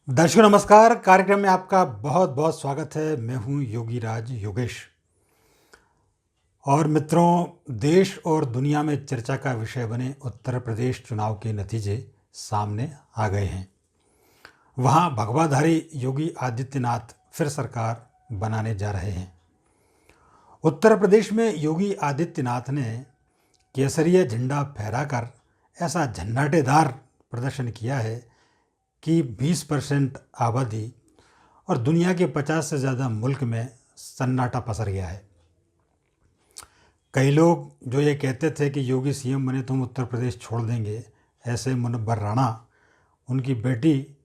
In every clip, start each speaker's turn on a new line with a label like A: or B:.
A: दर्शकों नमस्कार। कार्यक्रम में आपका बहुत बहुत स्वागत है। मैं हूं योगी राज योगेश। और मित्रों, देश और दुनिया में चर्चा का विषय बने उत्तर प्रदेश चुनाव के नतीजे सामने आ गए हैं। वहां भगवाधारी योगी आदित्यनाथ फिर सरकार बनाने जा रहे हैं। उत्तर प्रदेश में योगी आदित्यनाथ ने केसरिया झंडा फहराकर ऐसा झंझाटेदार प्रदर्शन किया है कि 20% आबादी और दुनिया के 50 से ज़्यादा मुल्क में सन्नाटा पसर गया है। कई लोग जो ये कहते थे कि योगी सीएम बने तो हम उत्तर प्रदेश छोड़ देंगे, ऐसे मुनव्वर राणा, उनकी बेटी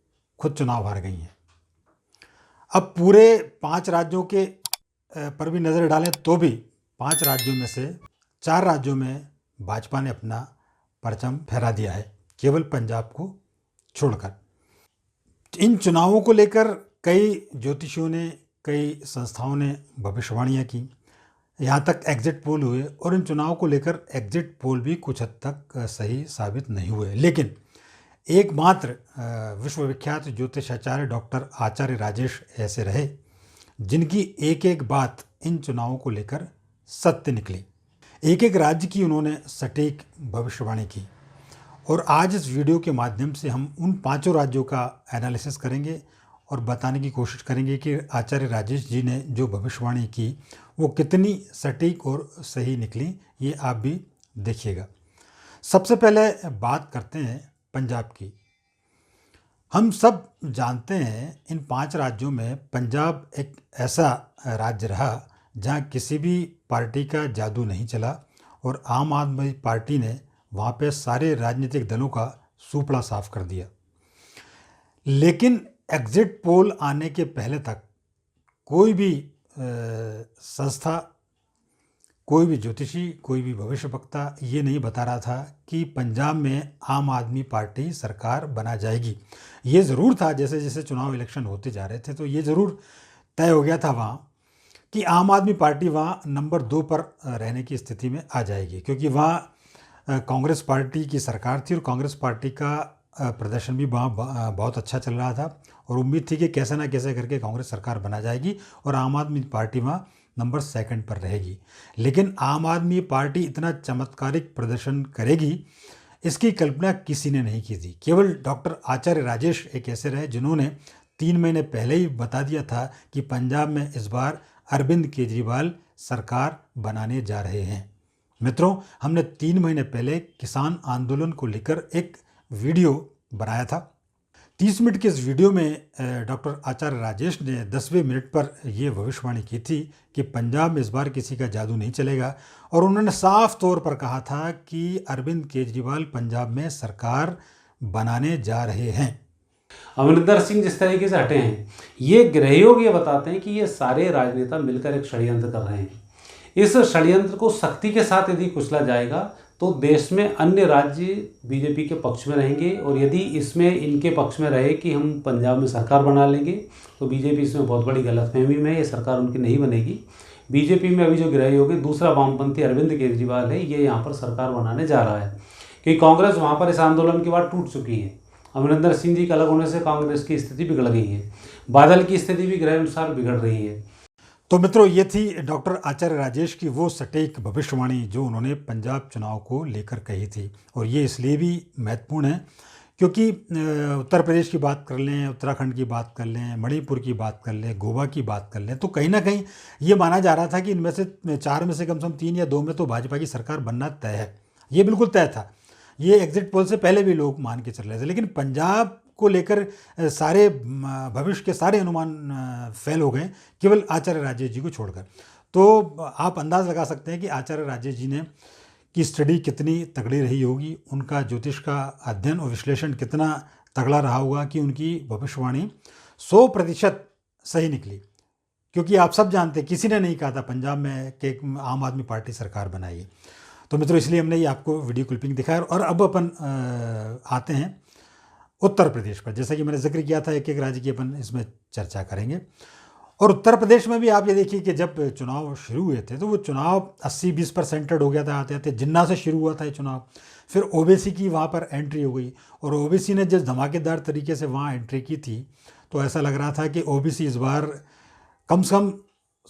A: खुद चुनाव हार गई हैं। अब पूरे 5 राज्यों के पर भी नज़र डालें तो भी 5 राज्यों में से 4 राज्यों में भाजपा ने अपना परचम फहरा दिया है, केवल पंजाब को छोड़कर। इन चुनावों को लेकर कई ज्योतिषियों ने, कई संस्थाओं ने भविष्यवाणियाँ की, यहाँ तक एग्जिट पोल हुए और इन चुनावों को लेकर एग्जिट पोल भी कुछ हद तक सही साबित नहीं हुए। लेकिन एकमात्र विश्वविख्यात ज्योतिषाचार्य डॉक्टर आचार्य राजेश ऐसे रहे जिनकी एक एक बात इन चुनावों को लेकर सत्य निकली। एक एक राज्य की उन्होंने सटीक भविष्यवाणी की और आज इस वीडियो के माध्यम से हम उन 5 राज्यों का एनालिसिस करेंगे और बताने की कोशिश करेंगे कि आचार्य राजेश जी ने जो भविष्यवाणी की वो कितनी सटीक और सही निकली, ये आप भी देखिएगा। सबसे पहले बात करते हैं पंजाब की। हम सब जानते हैं इन 5 राज्यों में पंजाब एक ऐसा राज्य रहा जहां किसी भी पार्टी का जादू नहीं चला और आम आदमी पार्टी ने वहाँ पे सारे राजनीतिक दलों का सूपड़ा साफ कर दिया। लेकिन एग्जिट पोल आने के पहले तक कोई भी संस्था, कोई भी ज्योतिषी, कोई भी भविष्य वक्ता ये नहीं बता रहा था कि पंजाब में आम आदमी पार्टी सरकार बना जाएगी। ये ज़रूर था, जैसे जैसे चुनाव इलेक्शन होते जा रहे थे तो ये ज़रूर तय हो गया था वहाँ कि आम आदमी पार्टी वहाँ नंबर 2 पर रहने की स्थिति में आ जाएगी, क्योंकि वहाँ कांग्रेस पार्टी की सरकार थी और कांग्रेस पार्टी का प्रदर्शन भी वहाँ बहुत अच्छा चल रहा था और उम्मीद थी कि कैसे ना कैसे करके कांग्रेस सरकार बना जाएगी और आम आदमी पार्टी वहाँ नंबर 2 पर रहेगी। लेकिन आम आदमी पार्टी इतना चमत्कारिक प्रदर्शन करेगी इसकी कल्पना किसी ने नहीं की थी। केवल डॉक्टर आचार्य राजेश एक ऐसे रहे जिन्होंने 3 महीने पहले ही बता दिया था कि पंजाब में इस बार अरविंद केजरीवाल सरकार बनाने जा रहे हैं। मित्रों, हमने 3 महीने पहले किसान आंदोलन को लेकर एक वीडियो बनाया था। 30 मिनट के इस वीडियो में डॉक्टर आचार्य राजेश ने 10वें मिनट पर यह भविष्यवाणी की थी कि पंजाब में इस बार किसी का जादू नहीं चलेगा और उन्होंने साफ तौर पर कहा था कि अरविंद केजरीवाल पंजाब में सरकार बनाने जा रहे हैं।
B: अमरिंदर सिंह जिस तरीके से हटे हैं, ये गृहयोग ये बताते हैं कि ये सारे राजनेता मिलकर एक षड्यंत्र कर रहे हैं। इस षड्यंत्र को सख्ती के साथ यदि कुचला जाएगा तो देश में अन्य राज्य बीजेपी के पक्ष में रहेंगे और यदि इसमें इनके पक्ष में रहे कि हम पंजाब में सरकार बना लेंगे तो बीजेपी इसमें बहुत बड़ी गलतफहमी में, ये सरकार उनकी नहीं बनेगी। बीजेपी में अभी जो गृहयोग है, दूसरा वामपंथी अरविंद केजरीवाल है, ये यहाँ पर सरकार बनाने जा रहा है क्योंकि कांग्रेस वहाँ पर इस आंदोलन के बाद टूट चुकी है। अमरिंदर सिंह जी के अलग होने से कांग्रेस की स्थिति बिगड़ गई है, बादल की स्थिति भी गृह अनुसार बिगड़ रही है।
A: तो मित्रों, ये थी डॉक्टर आचार्य राजेश की वो सटीक भविष्यवाणी जो उन्होंने पंजाब चुनाव को लेकर कही थी। और ये इसलिए भी महत्वपूर्ण है क्योंकि उत्तर प्रदेश की बात कर लें, उत्तराखंड की बात कर लें, मणिपुर की बात कर लें, गोवा की बात कर लें, तो कहीं ना कहीं ये माना जा रहा था कि इनमें से 4 में से कम 3 या 2 में तो भाजपा की सरकार बनना तय है। ये बिल्कुल तय था, ये एग्जिट पोल से पहले भी लोग मान के चल रहे थे। लेकिन पंजाब को लेकर सारे भविष्य के सारे अनुमान फेल हो गए, केवल आचार्य राजेश जी को छोड़कर। तो आप अंदाज़ लगा सकते हैं कि आचार्य राजेश जी ने की स्टडी कितनी तगड़ी रही होगी, उनका ज्योतिष का अध्ययन और विश्लेषण कितना तगड़ा रहा होगा कि उनकी भविष्यवाणी 100% सही निकली। क्योंकि आप सब जानते हैं किसी ने नहीं कहा था पंजाब में कि आम आदमी पार्टी सरकार बनाएगी। तो मित्रों, इसलिए हमने ये आपको वीडियो क्लिपिंग दिखाया। और अब अपन आते हैं उत्तर प्रदेश पर। जैसा कि मैंने जिक्र किया था, एक एक राज्य की अपन इसमें चर्चा करेंगे। और उत्तर प्रदेश में भी आप ये देखिए कि जब चुनाव शुरू हुए थे तो वो चुनाव 80-20% हो गया था आते आते, जिन्ना से शुरू हुआ था ये चुनाव। फिर ओबीसी की वहाँ पर एंट्री हो गई और ओबीसी ने जिस धमाकेदार तरीके से वहाँ एंट्री की थी तो ऐसा लग रहा था कि ओबीसी इस बार कम से कम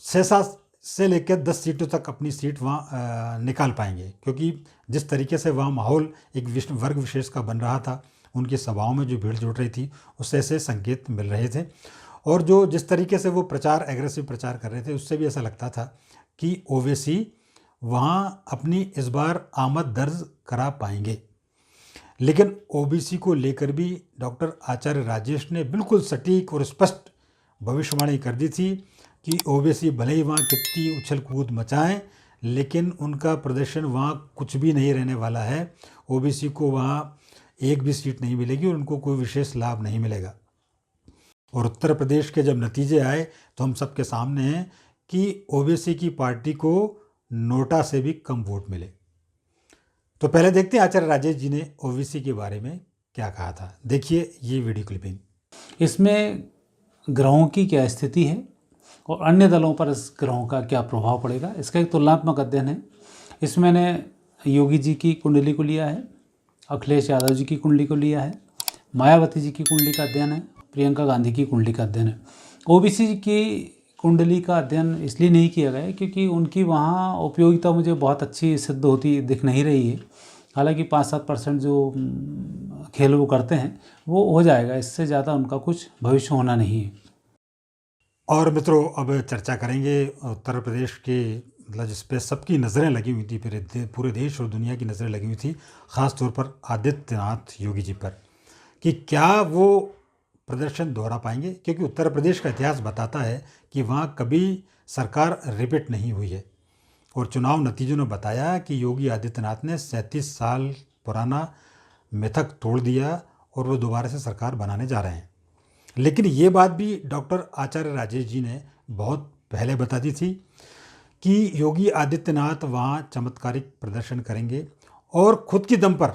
A: 6-7 से लेकर 10 सीटों तक अपनी सीट वहाँ निकाल पाएंगे, क्योंकि जिस तरीके से वहाँ माहौल एक वर्ग विशेष का बन रहा था, उनकी सभाओं में जो भीड़ जुट रही थी उससे ऐसे संकेत मिल रहे थे। और जो जिस तरीके से वो प्रचार एग्रेसिव प्रचार कर रहे थे उससे भी ऐसा लगता था कि ओवैसी वहाँ अपनी इस बार आमद दर्ज करा पाएंगे। लेकिन ओबीसी को लेकर भी डॉक्टर आचार्य राजेश ने बिल्कुल सटीक और स्पष्ट भविष्यवाणी कर दी थी कि ओबीसी भले ही वहाँ कितनी उछल कूद मचाएं, लेकिन उनका प्रदर्शन वहाँ कुछ भी नहीं रहने वाला है। ओबीसी को वहाँ एक भी सीट नहीं मिलेगी और उनको कोई विशेष लाभ नहीं मिलेगा। और उत्तर प्रदेश के जब नतीजे आए तो हम सबके सामने हैं कि ओबीसी की पार्टी को नोटा से भी कम वोट मिले। तो पहले देखते हैं आचार्य राजेश जी ने ओबीसी के बारे में क्या कहा था। देखिए ये वीडियो क्लिपिंग।
B: इसमें ग्रहों की क्या स्थिति है और अन्य दलों पर इस ग्रहों का क्या प्रभाव पड़ेगा, इसका एक तुलनात्मक अध्ययन है। इसमें मैंने योगी जी की कुंडली को लिया है, अखिलेश यादव जी की कुंडली को लिया है, मायावती जी की कुंडली का अध्ययन है, प्रियंका गांधी की कुंडली का अध्ययन है। ओबीसी की कुंडली का अध्ययन इसलिए नहीं किया गया क्योंकि उनकी वहाँ उपयोगिता मुझे बहुत अच्छी सिद्ध होती दिख नहीं रही है। हालांकि 5-7% जो खेल वो करते हैं वो हो जाएगा, इससे ज़्यादा उनका कुछ भविष्य होना नहीं है।
A: और मित्रों अब चर्चा करेंगे उत्तर प्रदेश के मतलब जिस पे सबकी नज़रें लगी हुई थी, पूरे देश और दुनिया की नज़रें लगी हुई थी, ख़ास तौर पर आदित्यनाथ योगी जी पर, कि क्या वो प्रदर्शन दोहरा पाएंगे। क्योंकि उत्तर प्रदेश का इतिहास बताता है कि वहाँ कभी सरकार रिपीट नहीं हुई है। और चुनाव नतीजों ने बताया कि योगी आदित्यनाथ ने 37 साल पुराना मिथक तोड़ दिया और वो दोबारा से सरकार बनाने जा रहे हैं। लेकिन ये बात भी डॉक्टर आचार्य राजेश जी ने बहुत पहले बता दी थी कि योगी आदित्यनाथ वहाँ चमत्कारिक प्रदर्शन करेंगे और खुद की दम पर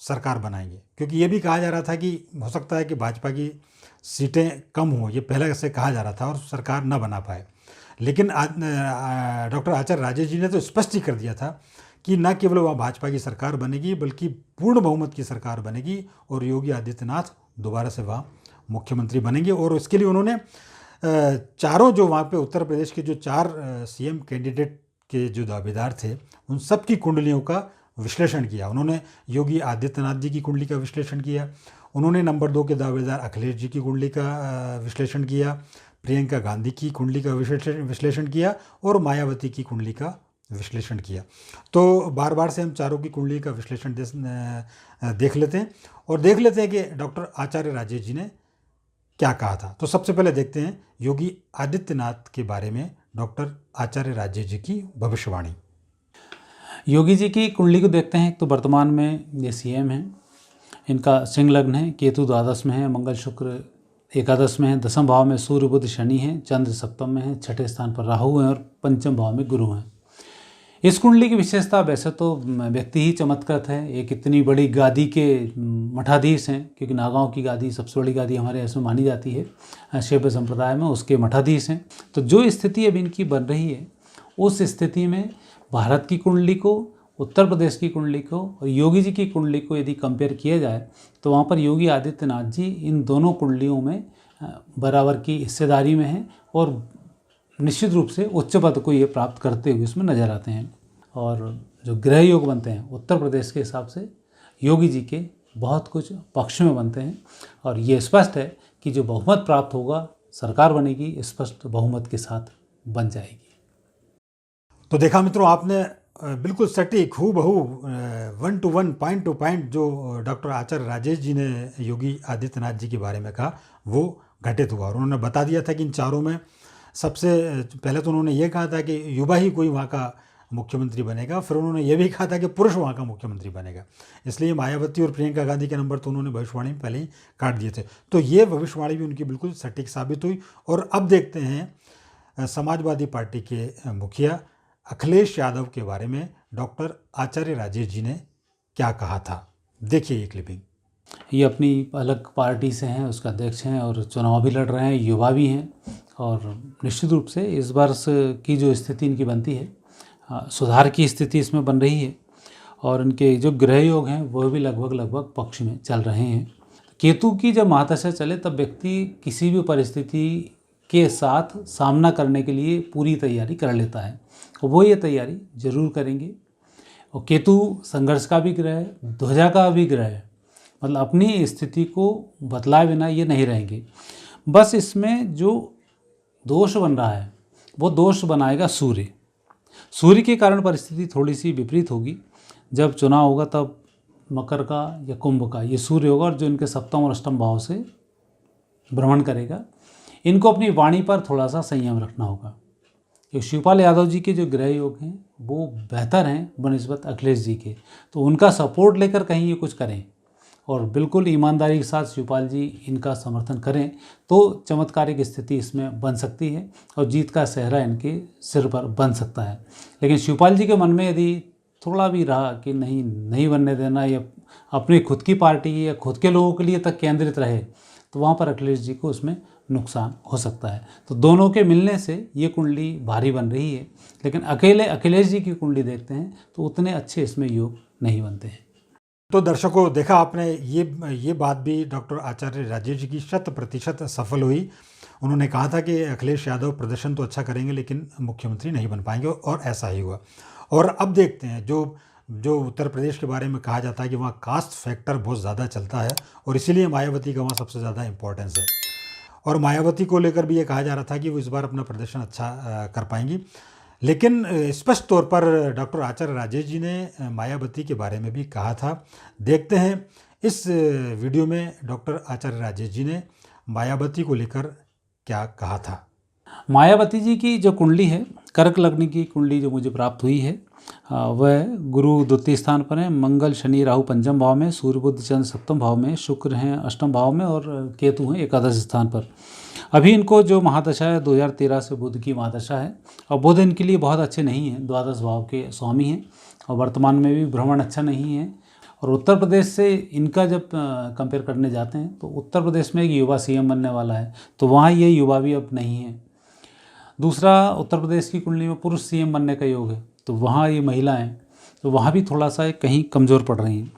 A: सरकार बनाएंगे। क्योंकि ये भी कहा जा रहा था कि हो सकता है कि भाजपा की सीटें कम हों, ये पहले से कहा जा रहा था और सरकार न बना पाए। लेकिन डॉक्टर आचार्य राजेश जी ने तो स्पष्ट ही कर दिया था कि न केवल वहाँ भाजपा की सरकार बनेगी बल्कि पूर्ण बहुमत की सरकार बनेगी और योगी आदित्यनाथ दोबारा से वहाँ मुख्यमंत्री बनेंगे। और इसके लिए उन्होंने चारों जो वहाँ पे उत्तर प्रदेश के जो 4 सीएम कैंडिडेट के जो दावेदार थे उन सब की कुंडलियों का विश्लेषण किया। उन्होंने योगी आदित्यनाथ जी की कुंडली का विश्लेषण किया, उन्होंने नंबर 2 के दावेदार अखिलेश जी की कुंडली का विश्लेषण किया, प्रियंका गांधी की कुंडली का विश्लेषण किया और मायावती की कुंडली का विश्लेषण किया। तो बार बार से हम चारों की कुंडली का विश्लेषण देख लेते हैं और देख लेते हैं कि डॉक्टर आचार्य राजेश जी ने क्या कहा था। तो सबसे पहले देखते हैं योगी आदित्यनाथ के बारे में डॉक्टर आचार्य राजेश जी की भविष्यवाणी।
B: योगी जी की कुंडली को देखते हैं तो वर्तमान में ये सीएम हैं, इनका सिंह लग्न है, केतु द्वादश में है, मंगल शुक्र एकादश में है, दसम भाव में सूर्य बुध शनि हैं, चंद्र सप्तम में है, छठे स्थान पर राहु हैं और पंचम भाव में गुरु हैं। इस कुंडली की विशेषता वैसे तो व्यक्ति ही चमत्कृत है, एक इतनी बड़ी गादी के मठाधीश हैं, क्योंकि नागांव की गादी सबसे बड़ी गादी हमारे ऐसे मानी जाती है शैव संप्रदाय में, उसके मठाधीश हैं। तो जो स्थिति अब इनकी बन रही है उस स्थिति में भारत की कुंडली को, उत्तर प्रदेश की कुंडली को और योगी जी की कुंडली को यदि कंपेयर किया जाए तो वहाँ पर योगी आदित्यनाथ जी इन दोनों कुंडलियों में बराबर की हिस्सेदारी में हैं और निश्चित रूप से उच्च पद को ये प्राप्त करते हुए इसमें नजर आते हैं। और जो ग्रह योग बनते हैं उत्तर प्रदेश के हिसाब से योगी जी के बहुत कुछ पक्ष में बनते हैं और ये स्पष्ट है कि जो बहुमत प्राप्त होगा सरकार बनेगी, स्पष्ट बहुमत के साथ बन जाएगी।
A: तो देखा मित्रों, आपने बिल्कुल सटीक हूबहू 1 to 1 पॉइंट टू पॉइंट जो डॉक्टर आचार्य राजेश जी ने योगी आदित्यनाथ जी के बारे में कहा वो घटित हुआ। और उन्होंने बता दिया था कि इन चारों में सबसे पहले तो उन्होंने ये कहा था कि युवा ही कोई वहाँ का मुख्यमंत्री बनेगा, फिर उन्होंने ये भी कहा था कि पुरुष वहाँ का मुख्यमंत्री बनेगा। इसलिए मायावती और प्रियंका गांधी के नंबर तो उन्होंने भविष्यवाणी में पहले ही काट दिए थे। तो ये भविष्यवाणी भी उनकी बिल्कुल सटीक साबित हुई। और अब देखते हैं समाजवादी पार्टी के मुखिया अखिलेश यादव के बारे में डॉक्टर आचार्य राजेश जी ने क्या कहा था। देखिए ये क्लिपिंग।
B: ये अपनी अलग पार्टी से हैं, उसका अध्यक्ष हैं और चुनाव भी लड़ रहे हैं, युवा भी हैं और निश्चित रूप से इस बार की जो स्थिति इनकी बनती है, सुधार की स्थिति इसमें बन रही है और इनके जो ग्रह योग हैं वो भी लगभग पक्ष में चल रहे हैं। केतु की जब महादशा चले तब व्यक्ति किसी भी परिस्थिति के साथ सामना करने के लिए पूरी तैयारी कर लेता है और वो ये तैयारी जरूर करेंगे। और केतु संघर्ष का भी ग्रह है, ध्वजा का भी ग्रह है, मतलब अपनी स्थिति को बतलाए बिना ये नहीं रहेंगे। बस इसमें जो दोष बन रहा है वो दोष बनाएगा सूर्य। सूर्य के कारण परिस्थिति थोड़ी सी विपरीत होगी। जब चुनाव होगा तब मकर का या कुंभ का ये सूर्य होगा और जो इनके सप्तम और अष्टम भाव से भ्रमण करेगा। इनको अपनी वाणी पर थोड़ा सा संयम रखना होगा। ये शिवपाल यादव जी के जो ग्रह योग हैं वो बेहतर हैं बनिस्बत अखिलेश जी के, तो उनका सपोर्ट लेकर कहीं ये कुछ करें और बिल्कुल ईमानदारी के साथ शिवपाल जी इनका समर्थन करें तो चमत्कारिक स्थिति इसमें बन सकती है और जीत का सेहरा इनके सिर पर बन सकता है। लेकिन शिवपाल जी के मन में यदि थोड़ा भी रहा कि नहीं बनने देना या अपनी खुद की पार्टी या खुद के लोगों के लिए तक केंद्रित रहे तो वहाँ पर अखिलेश जी को उसमें नुकसान हो सकता है। तो दोनों के मिलने से ये कुंडली भारी बन रही है। लेकिन अकेले अखिलेश जी की कुंडली देखते हैं तो उतने अच्छे इसमें योग नहीं बनते हैं।
A: तो दर्शकों, देखा आपने, ये बात भी डॉक्टर आचार्य राजेश जी की 100% सफल हुई। उन्होंने कहा था कि अखिलेश यादव प्रदर्शन तो अच्छा करेंगे लेकिन मुख्यमंत्री नहीं बन पाएंगे और ऐसा ही हुआ। और अब देखते हैं जो उत्तर प्रदेश के बारे में कहा जाता है कि वहाँ कास्ट फैक्टर बहुत ज़्यादा चलता है और इसीलिए मायावती का वहाँ सबसे ज़्यादा इम्पोर्टेंस है। और मायावती को लेकर भी ये कहा जा रहा था कि वो इस बार अपना प्रदर्शन अच्छा कर पाएंगी। लेकिन स्पष्ट तौर पर डॉक्टर आचार्य राजेश जी ने मायावती के बारे में भी कहा था। देखते हैं इस वीडियो में डॉक्टर आचार्य राजेश जी ने मायावती को लेकर क्या कहा था।
B: मायावती जी की जो कुंडली है, कर्क लग्न की कुंडली जो मुझे प्राप्त हुई है, वह गुरु द्वितीय स्थान पर है, मंगल शनि राहु पंचम भाव में, सूर्य बुध चंद्र सप्तम भाव में, शुक्र हैं अष्टम भाव में और केतु हैं एकादश स्थान पर। अभी इनको जो महादशा है 2013 से बुध की महादशा है और बुध इनके लिए बहुत अच्छे नहीं हैं, द्वादश भाव के स्वामी हैं और वर्तमान में भी भ्रमण अच्छा नहीं है। और उत्तर प्रदेश से इनका जब कंपेयर करने जाते हैं तो उत्तर प्रदेश में एक युवा सीएम बनने वाला है, तो वहाँ ये युवा भी अब नहीं है। दूसरा, उत्तर प्रदेश की कुंडली में पुरुष सीएम बनने का योग है, तो वहाँ ये महिला हैं, तो वहाँ भी थोड़ा सा कहीं कमज़ोर पड़ रही हैं।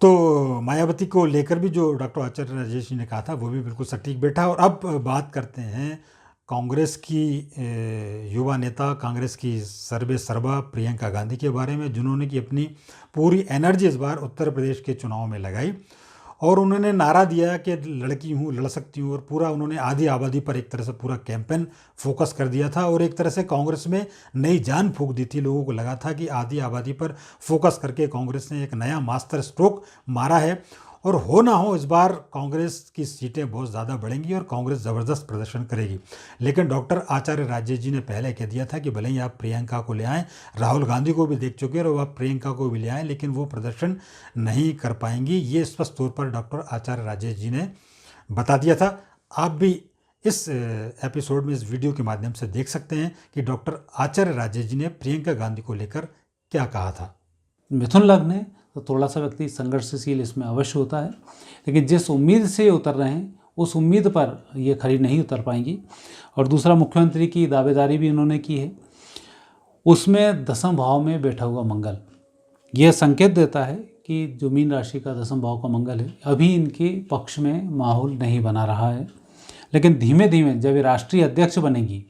A: तो मायावती को लेकर भी जो डॉक्टर आचार्य राजेश जी ने कहा था वो भी बिल्कुल सटीक बैठा। और अब बात करते हैं कांग्रेस की युवा नेता, कांग्रेस की सर्वे सर्वा प्रियंका गांधी के बारे में, जिन्होंने की अपनी पूरी एनर्जी इस बार उत्तर प्रदेश के चुनाव में लगाई और उन्होंने नारा दिया कि लड़की हूँ, लड़ सकती हूँ। और पूरा उन्होंने आधी आबादी पर एक तरह से पूरा कैंपेन फोकस कर दिया था और एक तरह से कांग्रेस में नई जान फूंक दी थी। लोगों को लगा था कि आधी आबादी पर फोकस करके कांग्रेस ने एक नया मास्टर स्ट्रोक मारा है और हो ना हो इस बार कांग्रेस की सीटें बहुत ज़्यादा बढ़ेंगी और कांग्रेस ज़बरदस्त प्रदर्शन करेगी। लेकिन डॉक्टर आचार्य राजेश जी ने पहले कह दिया था कि भले ही आप प्रियंका को ले आएँ, राहुल गांधी को भी देख चुके हैं और आप प्रियंका को भी ले आएँ, लेकिन वो प्रदर्शन नहीं कर पाएंगी। ये स्पष्ट तौर पर डॉक्टर आचार्य राजेश जी ने बता दिया था। आप भी इस एपिसोड में, इस वीडियो के माध्यम से देख सकते हैं कि डॉक्टर आचार्य राजेश जी ने प्रियंका गांधी को लेकर क्या कहा था।
B: मिथुन लग्न है तो थोड़ा सा व्यक्ति संघर्षशील इसमें अवश्य होता है, लेकिन जिस उम्मीद से उतर रहे हैं उस उम्मीद पर ये खरी नहीं उतर पाएंगी। और दूसरा, मुख्यमंत्री की दावेदारी भी उन्होंने की है, उसमें दसम भाव में बैठा हुआ मंगल यह संकेत देता है कि जो मीन राशि का दसम भाव का मंगल है अभी इनके पक्ष में माहौल नहीं बना रहा है। लेकिन धीमे धीमे जब ये राष्ट्रीय अध्यक्ष बनेगी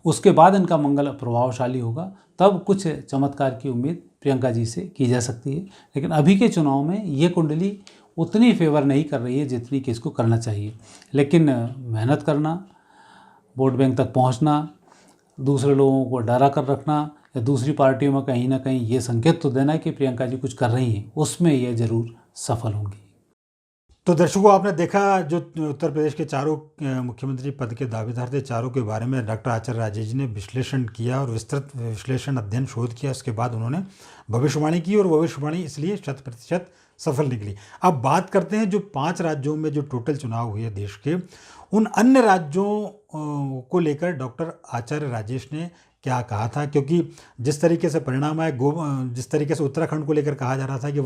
B: उसके बाद इनका मंगल प्रभावशाली होगा, तब कुछ चमत्कार की उम्मीद प्रियंका जी से की जा सकती है। लेकिन अभी के चुनाव में ये कुंडली उतनी फेवर नहीं कर रही है जितनी कि इसको करना चाहिए। लेकिन मेहनत करना, वोट बैंक तक पहुंचना, दूसरे लोगों को डरा कर रखना या दूसरी पार्टियों में कहीं ना कहीं ये संकेत तो देना कि प्रियंका जी कुछ कर रही हैं, उसमें ये ज़रूर सफल होंगी।
A: तो दर्शकों, आपने देखा जो उत्तर प्रदेश के चारों मुख्यमंत्री पद के दावेदार थे, चारों के बारे में डॉक्टर आचार्य राजेश जी ने विश्लेषण किया और विस्तृत विश्लेषण, अध्ययन, शोध किया। उसके बाद उन्होंने भविष्यवाणी की और भविष्यवाणी इसलिए 100% सफल निकली। अब बात करते हैं जो 5 राज्यों में जो टोटल चुनाव हुए देश के, उन अन्य राज्यों को लेकर डॉक्टर आचार्य राजेश ने क्या कहा था। क्योंकि जिस तरीके से परिणाम आए, जिस तरीके से उत्तराखंड को लेकर कहा जा रहा था कि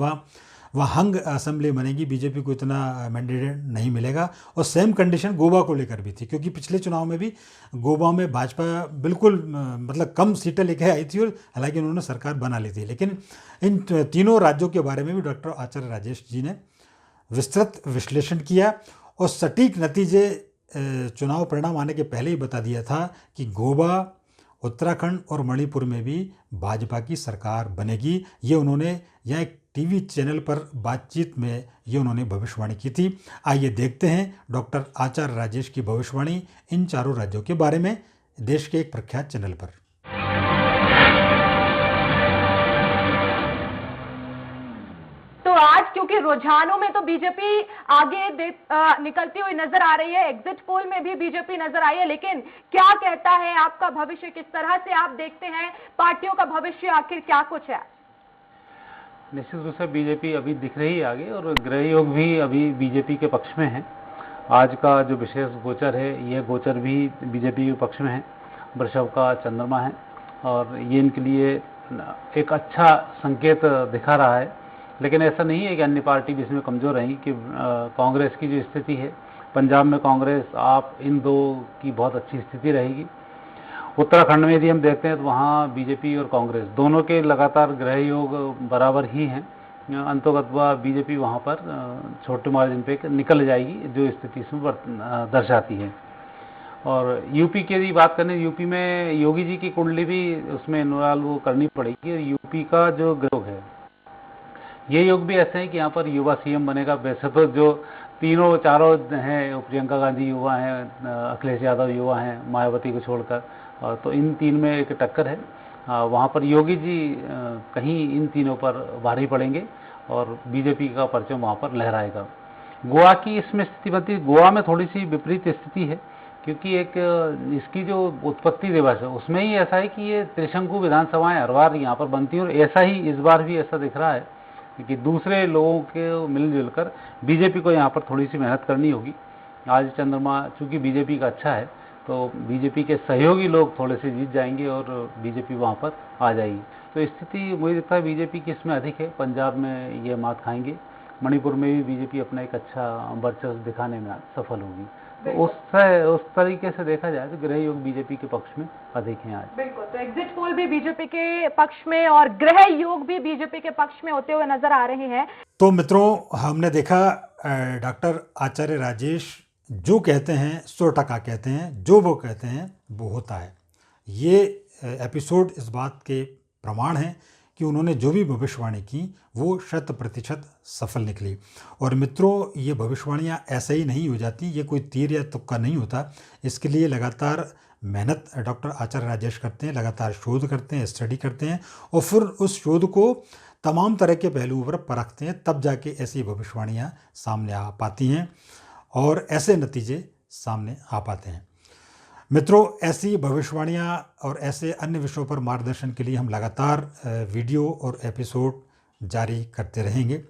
A: वहाँ हंग असेंबली बनेगी, बीजेपी को इतना मैंडेट नहीं मिलेगा। और सेम कंडीशन गोवा को लेकर भी थी, क्योंकि पिछले चुनाव में भी गोवा में भाजपा बिल्कुल मतलब कम सीटें लेके आई थी, और हालांकि उन्होंने सरकार बना ली थी। लेकिन इन तीनों राज्यों के बारे में भी डॉक्टर आचार्य राजेश जी ने विस्तृत विश्लेषण किया और सटीक नतीजे चुनाव परिणाम आने के पहले ही बता दिया था कि गोवा, उत्तराखंड और मणिपुर में भी भाजपा की सरकार बनेगी। ये उन्होंने यह एक टीवी चैनल पर बातचीत में ये उन्होंने भविष्यवाणी की थी। आइए देखते हैं डॉक्टर आचार्य राजेश की भविष्यवाणी इन चारों राज्यों के बारे में देश के एक प्रख्यात चैनल पर।
C: तो आज क्योंकि रुझानों में तो बीजेपी आगे निकलती हुई नजर आ रही है, एग्जिट पोल में भी बीजेपी नजर आई है, लेकिन क्या कहता है आपका भविष्य, किस तरह से आप देखते हैं पार्टियों का भविष्य, आखिर क्या कुछ है?
B: निश्चित रूप से बीजेपी अभी दिख रही है आगे, और गृह योग भी अभी बीजेपी के पक्ष में है। आज का जो विशेष गोचर है, यह गोचर भी बीजेपी के पक्ष में है। वृषभ का चंद्रमा है और ये इनके लिए एक अच्छा संकेत दिखा रहा है। लेकिन ऐसा नहीं है कि अन्य पार्टी भी इसमें कमज़ोर रही, कि कांग्रेस की जो स्थिति है, पंजाब में कांग्रेस, आप, इन दो की बहुत अच्छी स्थिति रहेगी। उत्तराखंड में यदि हम देखते हैं तो वहाँ बीजेपी और कांग्रेस दोनों के लगातार गृह योग बराबर ही हैं। अंतोगत्वा बीजेपी वहाँ पर छोटे मार्जिन पे निकल जाएगी, जो स्थिति इसमें दर्शाती है। और यूपी की यदि बात करें, यूपी में योगी जी की कुंडली भी उसमें इन्वॉल्व करनी पड़ेगी। यूपी का जो योग है, ये योग भी ऐसे है कि यहाँ पर युवा सीएम बनेगा। वैसे तो जो तीनों चारों हैं, प्रियंका गांधी युवा हैं, अखिलेश यादव युवा हैं, मायावती को छोड़कर, तो इन तीन में एक टक्कर है। वहाँ पर योगी जी कहीं इन तीनों पर भारी पड़ेंगे और बीजेपी का परचम वहाँ पर लहराएगा। गोवा की इसमें स्थिति बनती है, गोवा में थोड़ी सी विपरीत स्थिति है, क्योंकि एक इसकी जो उत्पत्ति दिवस है उसमें ही ऐसा है कि ये त्रिशंकु विधानसभाएं हर बार यहाँ पर बनती हैं, और ऐसा ही इस बार भी ऐसा दिख रहा है कि दूसरे लोगों के मिलजुल कर बीजेपी को यहाँ पर थोड़ी सी मेहनत करनी होगी। आज चंद्रमा चूँकि बीजेपी का अच्छा है, तो बीजेपी के सहयोगी लोग थोड़े से जीत जाएंगे और बीजेपी वहाँ पर आ जाएगी। तो स्थिति मुझे लगता है बीजेपी की इसमें अधिक है। पंजाब में ये मात खाएंगे, मणिपुर में भी बीजेपी अपना एक अच्छा वर्चस्व दिखाने में सफल होगी। तो उस तरीके से देखा जाए तो गृह योग बीजेपी के पक्ष में अधिक हैं आज।
C: बिल्कुल, तो एग्जिट पोल भी बीजेपी के पक्ष में और गृह योग भी बीजेपी के पक्ष में होते हुए नजर आ रहे हैं।
A: तो मित्रों, हमने देखा डॉक्टर आचार्य राजेश जो कहते हैं 100% कहते हैं, जो वो कहते हैं वो होता है। ये एपिसोड इस बात के प्रमाण है कि उन्होंने जो भी भविष्यवाणी की वो 100% सफल निकली। और मित्रों, ये भविष्यवाणियाँ ऐसे ही नहीं हो जाती, ये कोई तीर या तुक्का नहीं होता। इसके लिए लगातार मेहनत डॉक्टर आचार्य राजेश करते हैं, लगातार शोध करते हैं, स्टडी करते हैं, और फिर उस शोध को तमाम तरह के पहलुओं पर परखते हैं, तब जाके ऐसी भविष्यवाणियाँ सामने आ पाती हैं और ऐसे नतीजे सामने आ पाते हैं। मित्रों, ऐसी भविष्यवाणियाँ और ऐसे अन्य विषयों पर मार्गदर्शन के लिए हम लगातार वीडियो और एपिसोड जारी करते रहेंगे।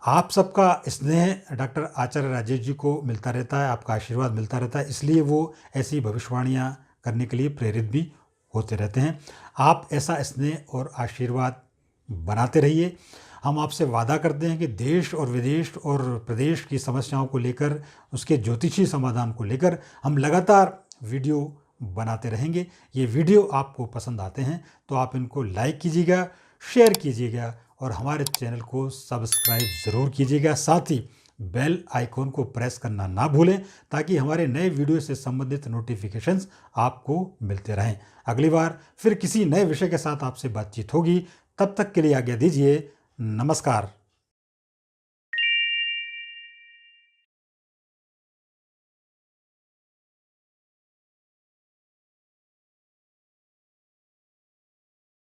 A: आप सबका स्नेह डॉक्टर आचार्य राजेश जी को मिलता रहता है, आपका आशीर्वाद मिलता रहता है, इसलिए वो ऐसी भविष्यवाणियाँ करने के लिए प्रेरित भी होते रहते हैं। आप ऐसा स्नेह और आशीर्वाद बनाते रहिए। हम आपसे वादा करते हैं कि देश और विदेश और प्रदेश की समस्याओं को लेकर, उसके ज्योतिषी समाधान को लेकर हम लगातार वीडियो बनाते रहेंगे। ये वीडियो आपको पसंद आते हैं तो आप इनको लाइक कीजिएगा, शेयर कीजिएगा और हमारे चैनल को सब्सक्राइब ज़रूर कीजिएगा। साथ ही बेल आइकॉन को प्रेस करना ना भूलें, ताकि हमारे नए वीडियो से संबंधित नोटिफिकेशंस आपको मिलते रहें। अगली बार फिर किसी नए विषय के साथ आपसे बातचीत होगी। तब तक के लिए आज्ञा दीजिए। नमस्कार।